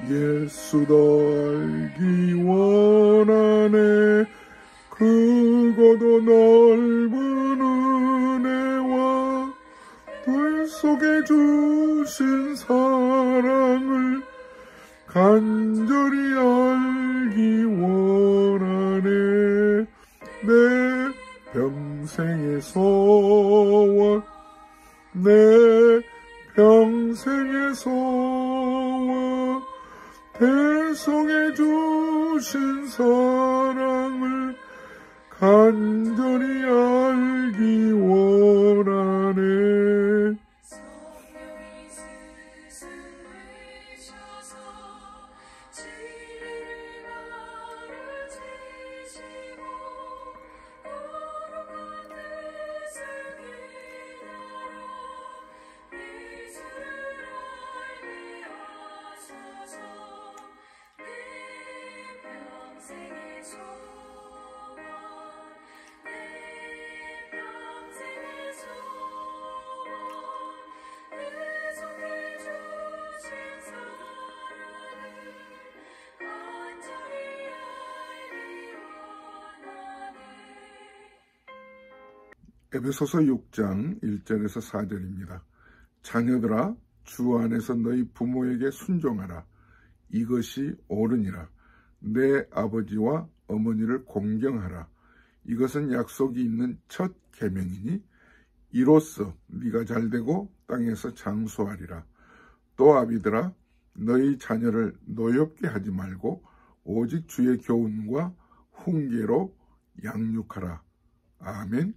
예수도 알기 원하네. 크고도 넓은 은혜와 불 속에 주신 사랑을 간절히 알기 원하네. 내 평생의 소원, 내 평생의 소원, 대성해 주신 사랑을 간절히 알기 원하네. 에베소서 6장 1절에서 4절입니다. 자녀들아, 주 안에서 너희 부모에게 순종하라. 이것이 옳으니라. 내 아버지와 어머니를 공경하라. 이것은 약속이 있는 첫 계명이니 이로써 네가 잘되고 땅에서 장수하리라. 또 아비들아, 너희 자녀를 노엽게 하지 말고 오직 주의 교훈과 훈계로 양육하라. 아멘.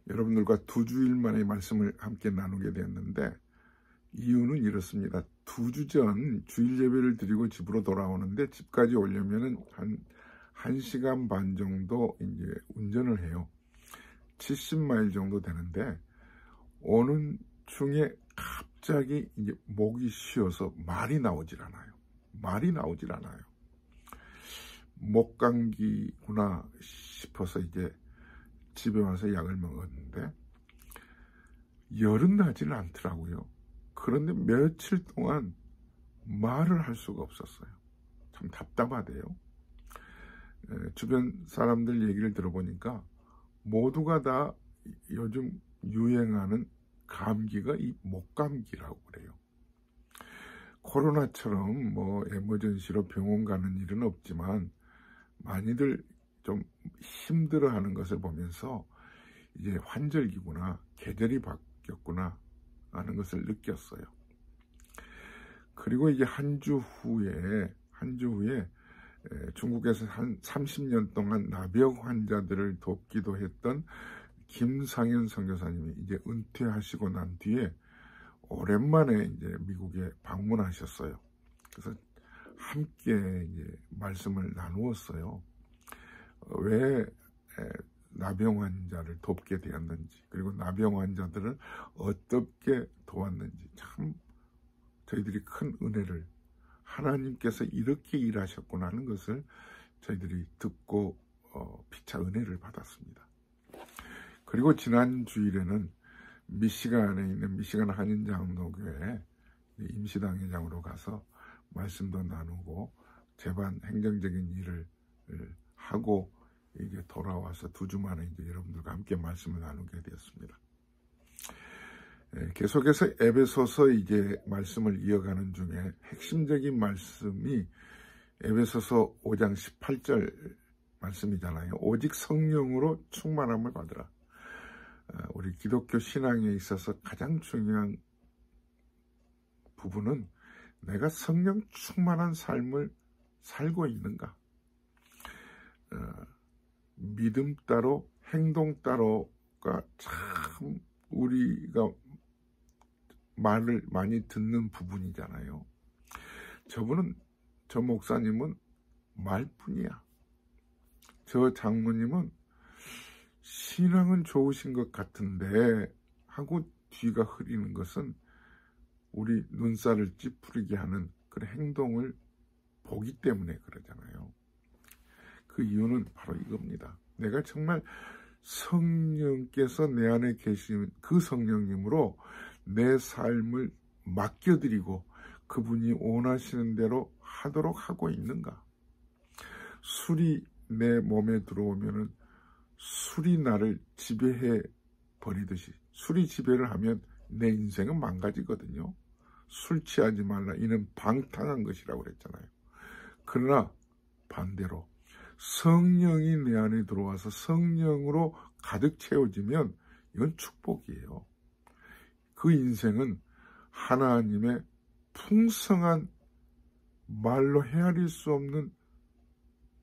여러분들과 2주일 만에 말씀을 함께 나누게 되었는데, 이유는 이렇습니다. 2주 전 주일 예배를 드리고 집으로 돌아오는데, 집까지 오려면은 한 1시간 반 정도 이제 운전을 해요. 70마일 정도 되는데, 오는 중에 갑자기 이제 목이 쉬어서 말이 나오질 않아요. 목감기구나 싶어서 이제 집에 와서 약을 먹었는데 열은 나지는 않더라고요. 그런데 며칠 동안 말을 할 수가 없었어요. 참 답답하대요. 주변 사람들 얘기를 들어보니까 모두가 다 요즘 유행하는 감기가 이 목감기라고 그래요. 코로나처럼 뭐 에머전시로 병원 가는 일은 없지만 많이들 좀 힘들어하는 것을 보면서 이제 환절기구나, 계절이 바뀌었구나 하는 것을 느꼈어요. 그리고 이제 한 주 후에 중국에서 한 30년 동안 나병 환자들을 돕기도 했던 김상현 선교사님이 이제 은퇴하시고 난 뒤에 오랜만에 이제 미국에 방문하셨어요. 그래서 함께 이제 말씀을 나누었어요. 왜 나병 환자를 돕게 되었는지, 그리고 나병 환자들을 어떻게 도왔는지, 참 저희들이 큰 은혜를, 하나님께서 이렇게 일하셨구나 하는 것을 저희들이 듣고 피차 은혜를 받았습니다. 그리고 지난 주일에는 미시간에 있는 미시간 한인장로교회 임시당회장으로 가서 말씀도 나누고 재반 행정적인 일을 하고 이게 돌아와서 2주 만에 이제 여러분들과 함께 말씀을 나누게 되었습니다. 계속해서 에베소서 이제 말씀을 이어가는 중에 핵심적인 말씀이 에베소서 5장 18절 말씀이잖아요. 오직 성령으로 충만함을 받으라. 우리 기독교 신앙에 있어서 가장 중요한 부분은 내가 성령 충만한 삶을 살고 있는가. 믿음 따로 행동 따로가 참 우리가 말을 많이 듣는 부분이잖아요. 저 목사님은 말뿐이야. 저 장모님은 신앙은 좋으신 것 같은데 하고 뒤가 흐리는 것은 우리 눈살을 찌푸리게 하는 그런 행동을 보기 때문에 그러잖아요. 그 이유는 바로 이겁니다. 내가 정말 성령께서 내 안에 계신 그 성령님으로 내 삶을 맡겨드리고 그분이 원하시는 대로 하도록 하고 있는가? 술이 내 몸에 들어오면은 술이 나를 지배해 버리듯이, 술이 지배를 하면 내 인생은 망가지거든요. 술 취하지 말라, 이는 방탕한 것이라고 그랬잖아요. 그러나 반대로 성령이 내 안에 들어와서 성령으로 가득 채워지면 이건 축복이에요. 그 인생은 하나님의 풍성한, 말로 헤아릴 수 없는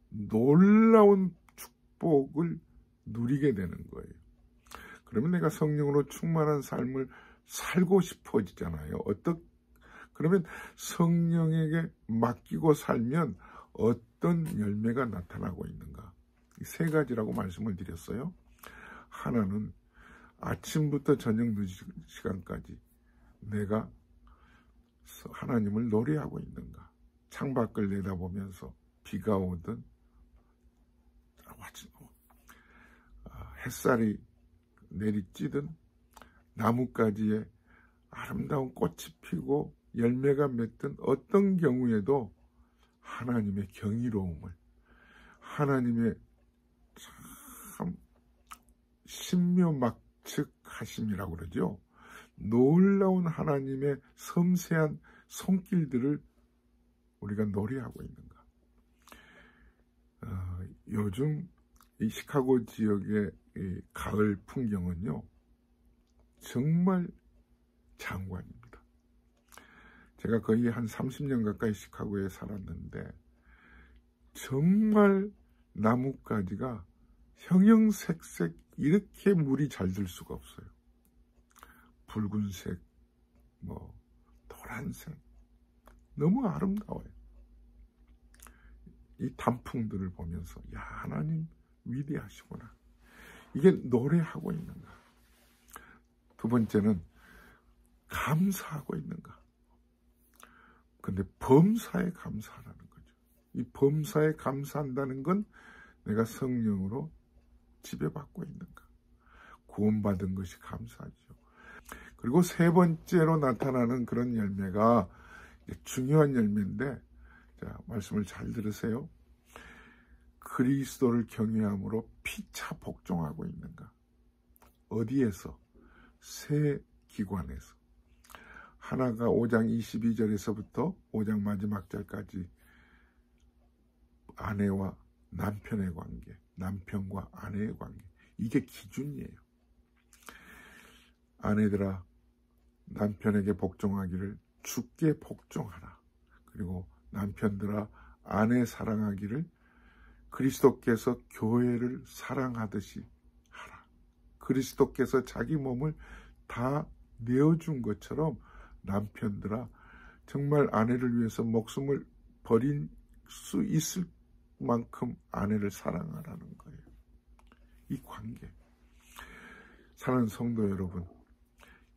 놀라운 축복을 누리게 되는 거예요. 그러면 내가 성령으로 충만한 삶을 살고 싶어지잖아요. 그러면 성령에게 맡기고 살면 어떤 열매가 나타나고 있는가? 이 세 가지라고 말씀을 드렸어요. 하나는 아침부터 저녁 늦은 시간까지 내가 하나님을 노래하고 있는가? 창밖을 내다보면서 비가 오든 햇살이 내리쬐든 나뭇가지에 아름다운 꽃이 피고 열매가 맺든 어떤 경우에도 하나님의 경이로움을, 하나님의 참 신묘막측하심이라고 그러죠. 놀라운 하나님의 섬세한 손길들을 우리가 노래하고 있는가. 요즘 이 시카고 지역의 이 가을 풍경은요, 정말 장관입니다. 제가 거의 한 30년 가까이 시카고에 살았는데 정말 나뭇가지가 형형색색 이렇게 물이 잘 들 수가 없어요. 붉은색, 노란색, 너무 아름다워요. 이 단풍들을 보면서 야, 하나님 위대하시구나. 이게 노래하고 있는가. 두 번째는 감사하고 있는가. 근데 범사에 감사하라는 거죠. 이 범사에 감사한다는 건 내가 성령으로 지배받고 있는가. 구원받은 것이 감사하죠. 그리고 세 번째로 나타나는 그런 열매가 중요한 열매인데, 자, 말씀을 잘 들으세요. 그리스도를 경외함으로 피차 복종하고 있는가. 어디에서? 세 기관에서. 하나가 5장 22절에서부터 5장 마지막 절까지 아내와 남편의 관계, 남편과 아내의 관계, 이게 기준이에요. 아내들아, 남편에게 복종하기를 주께 복종하라. 그리고 남편들아, 아내 사랑하기를 그리스도께서 교회를 사랑하듯이 하라. 그리스도께서 자기 몸을 다 내어준 것처럼 남편들아, 정말 아내를 위해서 목숨을 버릴 수 있을 만큼 아내를 사랑하라는 거예요. 이 관계. 사랑하는 성도 여러분,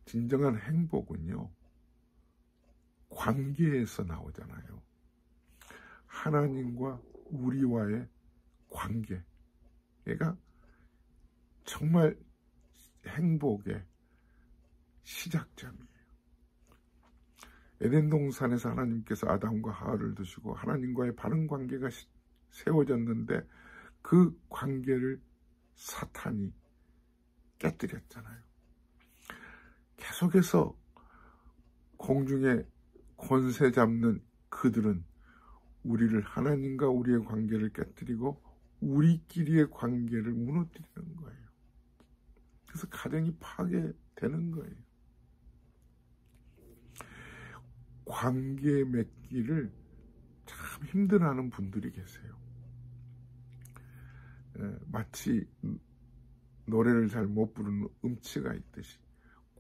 진정한 행복은요, 관계에서 나오잖아요. 하나님과 우리와의 관계. 얘가 정말 행복의 시작점이에요. 에덴 동산에서 하나님께서 아담과 하와를 두시고 하나님과의 바른 관계가 세워졌는데 그 관계를 사탄이 깨뜨렸잖아요. 계속해서 공중에 권세 잡는 그들은 우리를, 하나님과 우리의 관계를 깨뜨리고 우리끼리의 관계를 무너뜨리는 거예요. 그래서 가정이 파괴되는 거예요. 관계 맺기를 참 힘들어하는 분들이 계세요. 마치 노래를 잘 못 부르는 음치가 있듯이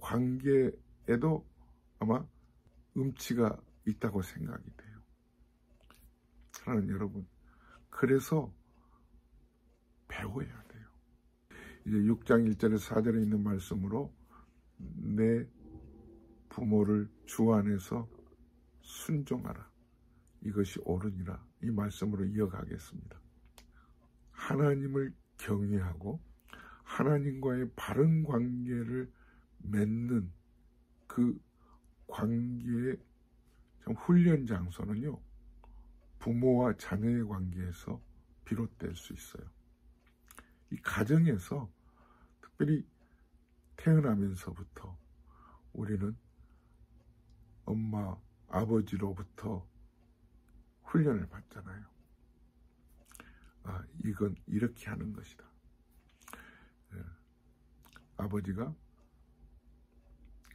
관계에도 아마 음치가 있다고 생각이 돼요. 사랑하는 여러분, 그래서 배워야 돼요. 이제 6장 1절에서 4절에 있는 말씀으로 내 부모를 주 안에서 순종하라. 이것이 옳으니라. 이 말씀으로 이어가겠습니다. 하나님을 경외하고 하나님과의 바른 관계를 맺는 그 관계의 훈련 장소는요, 부모와 자녀의 관계에서 비롯될 수 있어요. 이 가정에서 특별히 태어나면서부터 우리는 엄마, 아버지로부터 훈련을 받잖아요. 이건 이렇게 하는 것이다. 아버지가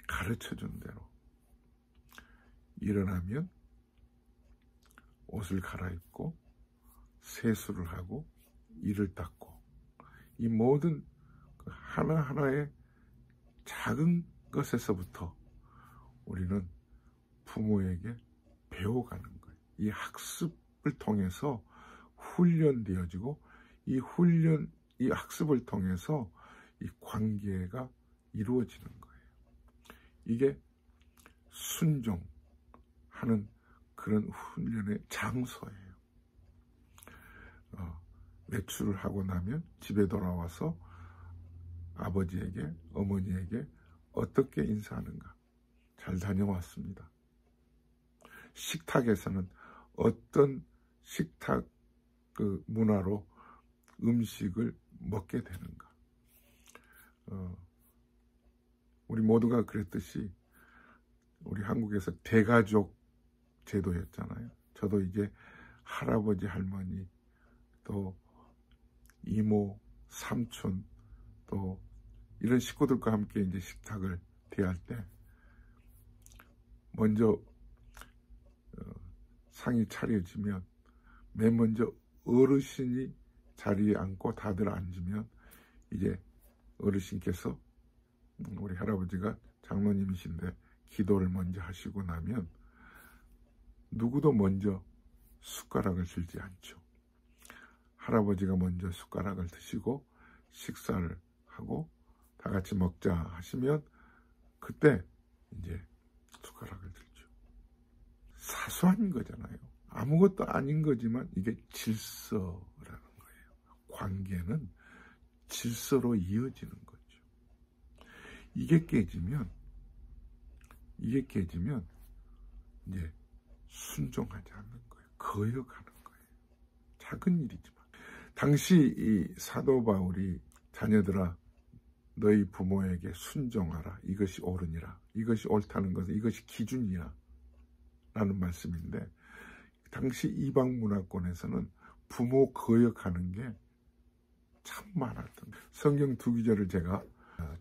가르쳐준 대로 일어나면 옷을 갈아입고 세수를 하고 이를 닦고, 이 모든 하나하나의 작은 것에서부터 우리는 부모에게 배워가는 거예요. 이 학습을 통해서 훈련되어지고, 이 학습을 통해서 이 관계가 이루어지는 거예요. 이게 순종하는 그런 훈련의 장소예요. 외출을 하고 나면 집에 돌아와서 아버지에게, 어머니에게 어떻게 인사하는가? 잘 다녀왔습니다. 식탁에서는 어떤 식탁 문화로 음식을 먹게 되는가? 우리 모두가 그랬듯이 우리 한국에서 대가족 제도였잖아요. 저도 이제 할아버지, 할머니, 또 이모, 삼촌, 또 이런 식구들과 함께 이제 식탁을 대할 때 먼저 상이 차려지면 맨 먼저 어르신이 자리에 앉고 다들 앉으면 이제 어르신께서, 우리 할아버지가 장로님이신데 기도를 먼저 하시고 나면 누구도 먼저 숟가락을 들지 않죠. 할아버지가 먼저 숟가락을 드시고 식사를 하고 다 같이 먹자 하시면 그때 이제 숟가락을 들죠. 사소한 거잖아요. 아무것도 아닌 거지만 이게 질서라는 거예요. 관계는 질서로 이어지는 거죠. 이게 깨지면 이제 순종하지 않는 거예요. 거역하는 거예요. 작은 일이지만. 당시 이 사도 바울이 자녀들아 너희 부모에게 순종하라. 이것이 옳으니라. 이것이 옳다는 것은 이것이 기준이야. 라는 말씀인데, 당시 이방 문화권에서는 부모 거역하는 게 참 많았던 거예요. 성경 두 구절을 제가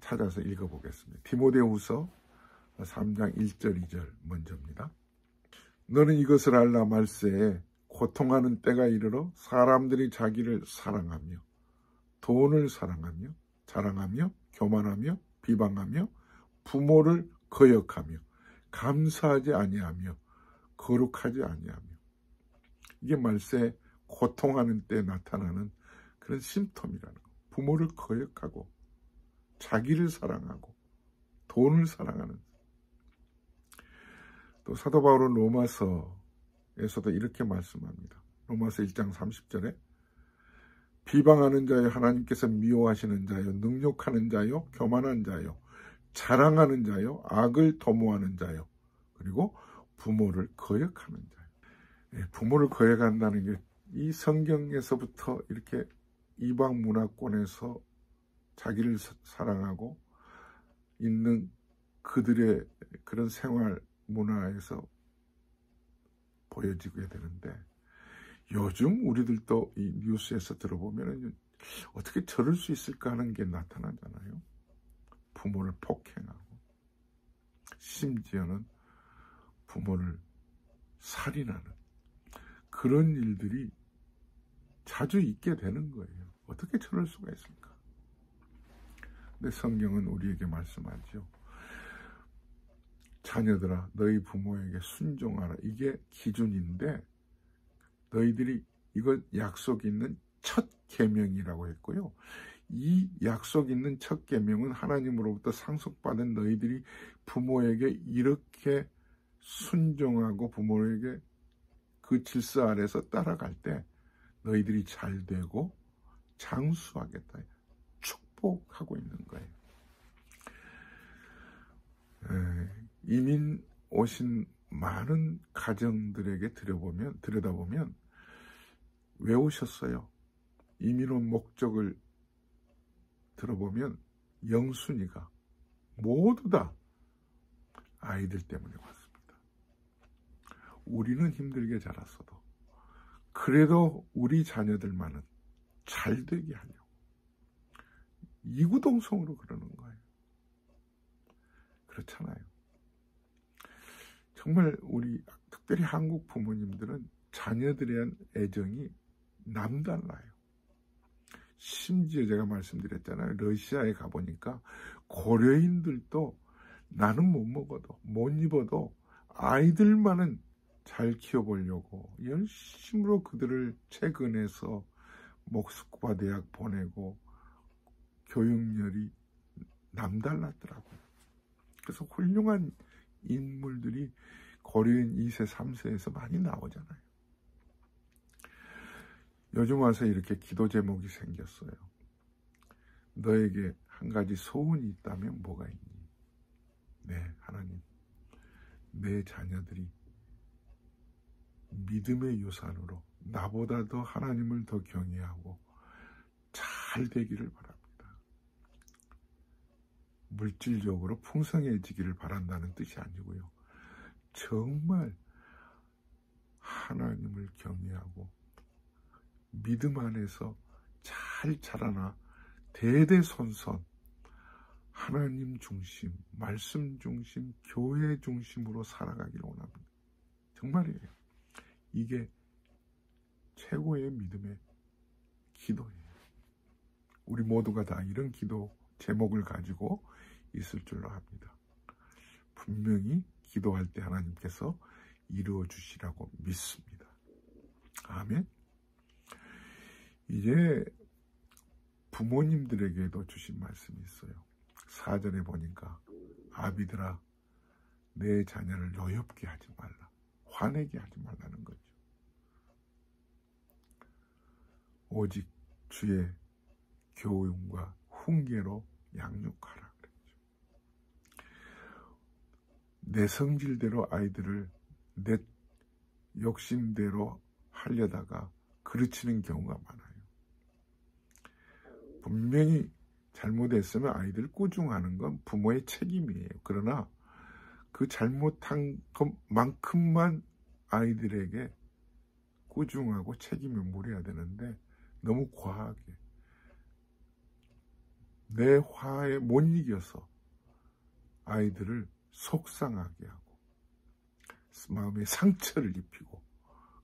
찾아서 읽어보겠습니다. 디모데후서 3장 1절 2절 먼저입니다. 너는 이것을 알라 말세에 고통하는 때가 이르러 사람들이 자기를 사랑하며 돈을 사랑하며 자랑하며 교만하며 비방하며 부모를 거역하며 감사하지 아니하며 거룩하지 아니하며, 이게 말세 고통하는 때 나타나는 그런 심텀이라는 거. 부모를 거역하고 자기를 사랑하고 돈을 사랑하는. 또 사도 바울은 로마서에서도 이렇게 말씀합니다. 로마서 1장 30절에 비방하는 자요, 하나님께서 미워하시는 자요, 능욕하는 자요, 교만한 자요, 자랑하는 자요, 악을 도모하는 자요, 그리고 부모를 거역하는 자요. 부모를 거역한다는 게 이 성경에서부터 이렇게 이방 문화권에서 자기를 사랑하고 있는 그들의 그런 생활 문화에서 보여지게 되는데, 요즘 우리들도 이 뉴스에서 들어보면 어떻게 저럴 수 있을까 하는 게 나타나잖아요. 부모를 폭행하고 심지어는 부모를 살인하는 그런 일들이 자주 있게 되는 거예요. 어떻게 저럴 수가 있을까? 근데 성경은 우리에게 말씀하죠. 자녀들아 너희 부모에게 순종하라. 이게 기준인데, 너희들이 이걸 약속 있는 첫 계명이라고 했고요. 이 약속 있는 첫 계명은 하나님으로부터 상속받은 너희들이 부모에게 이렇게 순종하고 부모에게 그 질서 아래서 따라갈 때 너희들이 잘 되고 장수하겠다. 축복하고 있는 거예요. 이민 오신 많은 가정들에게 들여다보면 왜 오셨어요? 이민 목적을 들어보면 영순위가 모두 다 아이들 때문에 왔습니다. 우리는 힘들게 자랐어도 그래도 우리 자녀들만은 잘 되게 하려고 이구동성으로 그러는 거예요. 그렇잖아요. 정말 우리 특별히 한국 부모님들은 자녀들에 대한 애정이 남달라요. 심지어 제가 말씀드렸잖아요. 러시아에 가보니까 고려인들도 나는 못 먹어도 못 입어도 아이들만은 잘 키워보려고 열심으로 그들을 채근해서 모스크바 대학 보내고 교육열이 남달랐더라고요. 그래서 훌륭한 인물들이 고려인 2세, 3세에서 많이 나오잖아요. 요즘 와서 이렇게 기도 제목이 생겼어요. 너에게 한 가지 소원이 있다면 뭐가 있니? 네, 하나님. 내 자녀들이 믿음의 유산으로 나보다 더 하나님을 더 경외하고 잘 되기를 바랍니다. 물질적으로 풍성해지기를 바란다는 뜻이 아니고요. 정말 하나님을 경외하고 믿음 안에서 잘 자라나 대대손손 하나님 중심, 말씀 중심, 교회 중심으로 살아가기를 원합니다. 정말이에요. 이게 최고의 믿음의 기도예요. 우리 모두가 다 이런 기도 제목을 가지고 있을 줄로 합니다. 분명히 기도할 때 하나님께서 이루어 주시라고 믿습니다. 아멘. 이제 부모님들에게도 주신 말씀이 있어요. 4절에 보니까 아비들아 내 자녀를 노엽게 하지 말라. 화내게 하지 말라는 거죠. 오직 주의 교훈과 훈계로 양육하라 그랬죠. 내 성질대로 아이들을 내 욕심대로 하려다가 그르치는 경우가 많아요. 분명히 잘못했으면 아이들을 꾸중하는 건 부모의 책임이에요. 그러나 그 잘못한 것만큼만 아이들에게 꾸중하고 책임을 물어야 되는데 너무 과하게 내 화에 못 이겨서 아이들을 속상하게 하고 마음에 상처를 입히고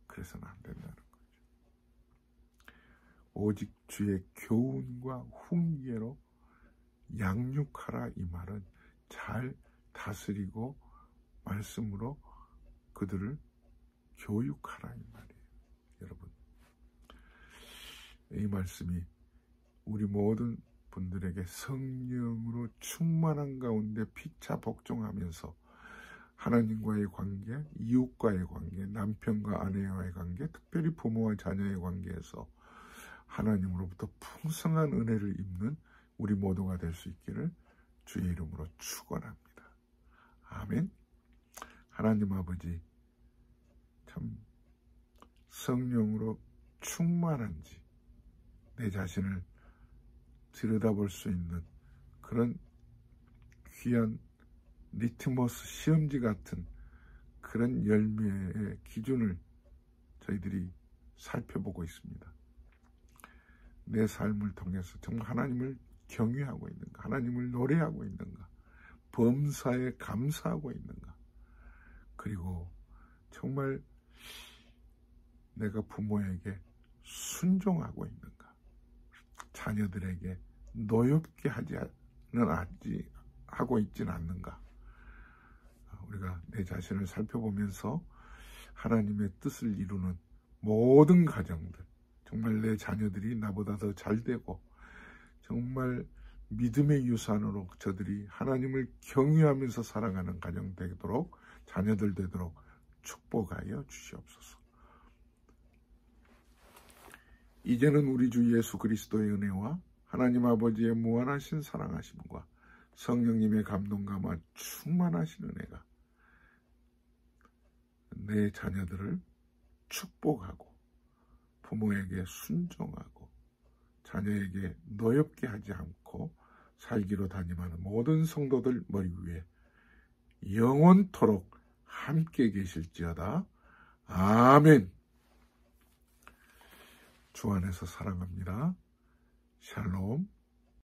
그래서는 안 된다는 거죠. 오직 주의 교훈과 훈계로 양육하라 이 말은 잘 다스리고 말씀으로 그들을 교육하라 이 말이에요. 여러분 이 말씀이 우리 모든 분들에게 성령으로 충만한 가운데 피차 복종하면서 하나님과의 관계, 이웃과의 관계, 남편과 아내와의 관계, 특별히 부모와 자녀의 관계에서 하나님으로부터 풍성한 은혜를 입는 우리 모두가 될 수 있기를 주의 이름으로 축원합니다. 아멘. 하나님 아버지 참 성령으로 충만한지 내 자신을 들여다볼 수 있는 그런 귀한 리트머스 시험지 같은 그런 열매의 기준을 저희들이 살펴보고 있습니다. 내 삶을 통해서 정말 하나님을 경외하고 있는가, 하나님을 노래하고 있는가, 범사에 감사하고 있는가, 그리고 정말 내가 부모에게 순종하고 있는가, 자녀들에게 노엽게 하고 있지는 않는가. 우리가 내 자신을 살펴보면서 하나님의 뜻을 이루는 모든 가정들, 정말 내 자녀들이 나보다 더 잘되고 정말 믿음의 유산으로 저들이 하나님을 경외하면서 살아가는 가정 되도록, 자녀들 되도록 축복하여 주시옵소서. 이제는 우리 주 예수 그리스도의 은혜와 하나님 아버지의 무한하신 사랑하심과 성령님의 감동감화 충만하신 은혜가 내 자녀들을 축복하고 부모에게 순종하고 자녀에게 노엽게 하지 않고 살기로 다짐하는 모든 성도들 머리 위에 영원토록 함께 계실지어다. 아멘. 주 안에서 사랑합니다. 샬롬.